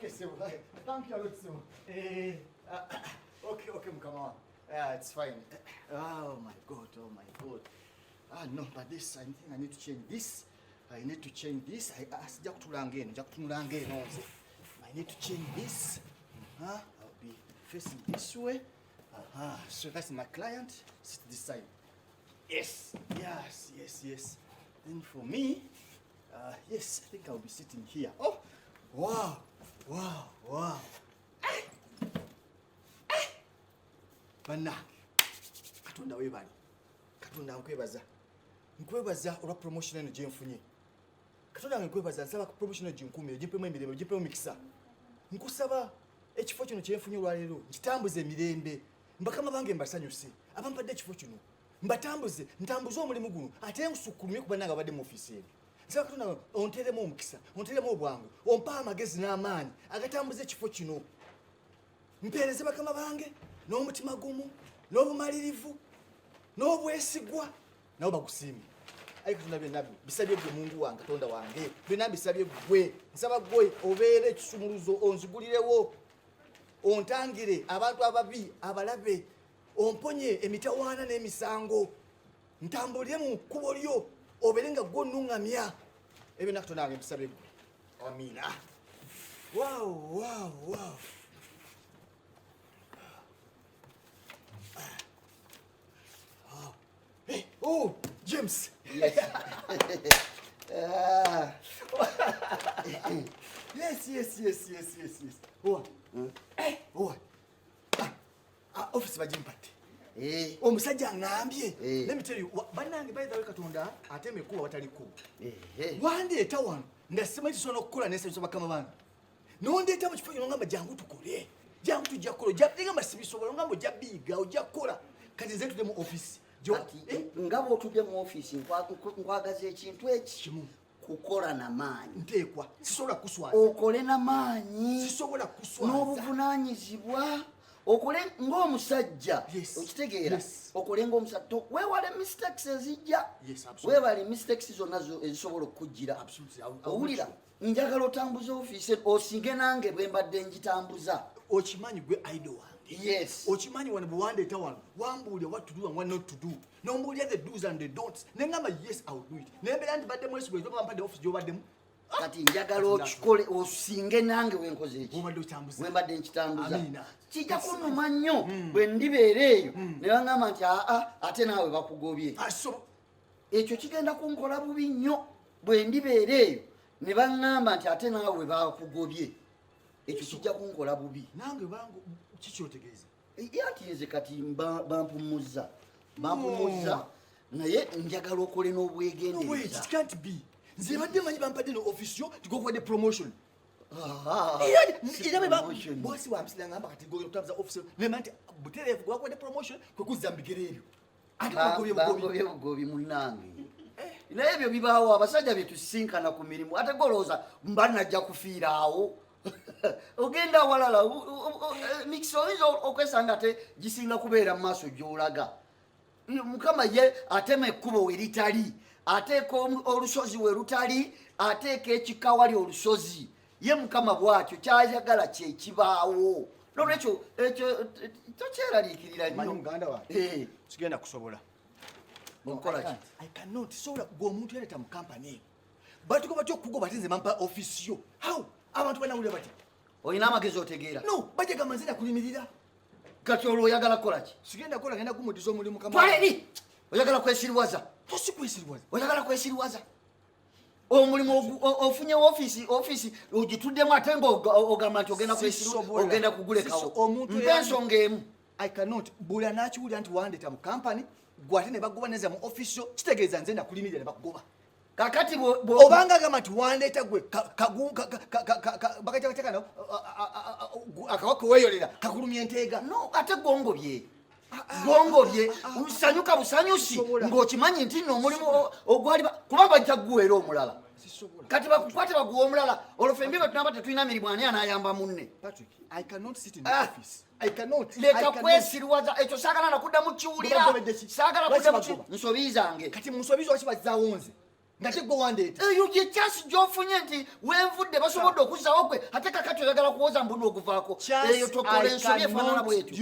Okay, so thank you a lot, so. Okay, Mukama. Yeah, it's fine. Oh my God. No, but this, I think I need to change this. I need to change this. I need to change this. I'll be facing this way. So that's my client. Sit this side. Yes. Then for me, yes, I think I'll be sitting here. Oh, wow. Bana, katonda webali. Katonda nkwebaza olwa promotion eno gyenfunye. Katonda nkwebaza nsaba promotion eno ginkumire, gimpemu emirembe, gimpemu mikisa. Nkusaba ekifo kino kyenfunye olwaleero kitambuze emirembe. Mbakama bange mbasanyuse. Abampadde ekifo kino ntambuze omulimu guno ate nsukulumye kuba nange abadde mu office eno. Nsaba Katonda onteremu omukisa, onteremu obwangu, ompa amagezi n'amaanyi agatambuze ekifo kino. Mpeereze bakama bange n'omutima gumu, n'obumalirivu, n'obwesigwa, nabo bakusiimye. Ayi Katonda byonna bisabye gwe Mungu wange, Katonda wange, byonna bisabye gwe. Nsaba gwe obeere ekisumuluzo, onzigulirewo, ontangire abantu ababi abalabe, omponye emitawaana n'emisango, ntambulire mu kkubo lyo, obeere nga gwe onnuŋŋamya. Ebyo na Katonda wange bisabye gwe. Amiina. Wow. Hey, oh, James. Yes. Yes. Office bajimpatte. Omusajja ngambye. Let me tell you, bannange by the way Katonda ateme kuba watali kuba. Wandeeta wano ndasema kisono okukola n'esebyo bakama bange. Nondeeta mu kifo kino ngamba jangu tukole. Jangu tujja kukola. Jabbiga masibisobola ngamba ojja biga ojja kukola. Kati nze tudde mu office. Ngabo otudde mu office nkwagaza ekintu ekimu kukola na maanyi. Nteekwa sisobola kuswaza. Okole na maanyi. Sisobola kuswaza. N'obuvunaanyizibwa. Okole ng'omusajja. Okitegeera. Okole ng'omusajja. Weewale mistakes ezijja. Weewale mistakes zonna ezisobola okukujjira. Owulira njagala otambuza office osinge nange bwe mbadde ngitambuza. Okimanyi gwe idol wange. Yes. Okimanyi wano bwe wandeeta wano wambuulira what to do and what not to do. N'ombuulira the do's and the don'ts. Ne ngamba yes I will do it. Nembeera nti badde mwesigo ezo bampadde office gy'obaddemu. Kati njagala okikole osinge nange wenkoze eki. Bwe mbadde nkitambuza. Kijja kunnuma nnyo bwe ndibeera eyo ne bangamba nti ate naawe bakugobye. Ekyo kigenda kunkola bubi nnyo bwe ndibeera eyo ne bangamba nti ate naawe bakugobye. Ekyo kijja kunkola bubi. Nange bangu kikyotegeeza. Ati nze kati bampumuzza naye njagala okole n'obwegendereza. It can't be. Nze badde manyi bampadde no office yo tugokwedde promotion. Bosi wamsila ngamba kati goyo kutamza office nema nti buterevu gwakwedde promotion kwe kuzza mbigere ebyo. Ate bugobi munnange. Naye ebyo bibaawo abasajja bye tusinkana ku mirimu ate golooza mba najja kufiira awo. Ogenda walala mixo oyinza okwesanga ate gisinga kubeera mu maaso gy'olaga. Mukama ye atema ekkubo we litali, ateeka olusozi we lutali, ateeka ekikawali olusozi. Ye Mukama bw'atyo kyayagala kye kibaawo. Nolwekyo ekyo tokyeraliikirira nnyo. Muganda wange kigenda kusobola. Okola ki? I cannot sobola kugoba omuntu yaleeta mu kampani. Batugoba batya okugoba ate nze bampa office yo. How? Abantu banawulira batya? Olina amagezi otegeera? No, bajjaga manzira kulimirira. Kati olwo oyagala kukola ki? Sigenda kukola ngenda kumuddiza omulimu kama. Twaleni! Oyagala kwesiriwaza? Tosi kwesiriwaza. Oyagala kwesiriwaza? Omulimu ofunye office ogituddemu ate ng'ogamba nti ogenda kwesiriwaza ogenda kugulekawo. Mpa ensonga emu. I cannot. Bula nakiwulira nti wandeeta mu kampani gwate ne bagoba neza mu office yo kitegeeza nze ndakulimirira ne bakugoba. Kakati obanga agamba nti wandeeta gwe bakatakano akawaka weeyolera kakulumya enteega. No, ate gongobye. Gongobye. Usanyuka busanyusi ng'okimanyi nti nno omulimu ogwali kuba bajja kuguweera omulala. Kati bakukwate baguwa omulala olwo fembi bwe tunaba tetulina mirimu ani anayamba munne. Patrick, I cannot sit in the office. I cannot. Leka kwesiriwaza ekyo saagala nakudda mu kiwulira. Saagala kudda mu nsobi zange. Kati mu nsobi zo bakibazaawo nze. ngate gwe wandeeta eyo gye chance gy'ofunye nti wenvudde basobodde okuzzawo gwe ate kakati oyagala kuwoza mbunu okuvaako eyo tokola ensobi efaanana bwetu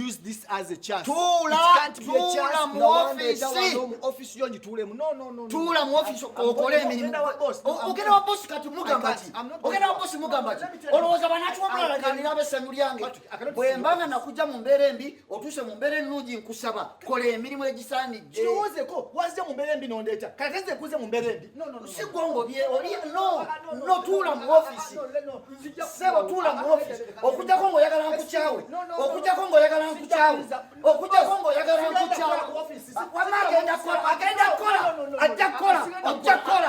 tuula mu office yo ngituulemu tuula mu office okole emirimu ogenda wa bosi kati mugamba ki ogenda wa bosi mugamba ki olowooza banatuwabulalaganira ab'essanyu lyange bwe mbanga nakujja mu mbeera embi otuuse mu mbeera ennungi nkusaba kola emirimu egisaanidde kirowoozeko wazze mu mbeera embi n'ondeeta kati nze kuze mu mbeera embi si gwongobye oli no tuula mu office sebo tuula mu office okujjako ng'oyagala nkukyawe okujjako ng'oyagala nkukyawe okujjako ng'oyagala nkukyawe wama agenda kola ajja kola ojja kola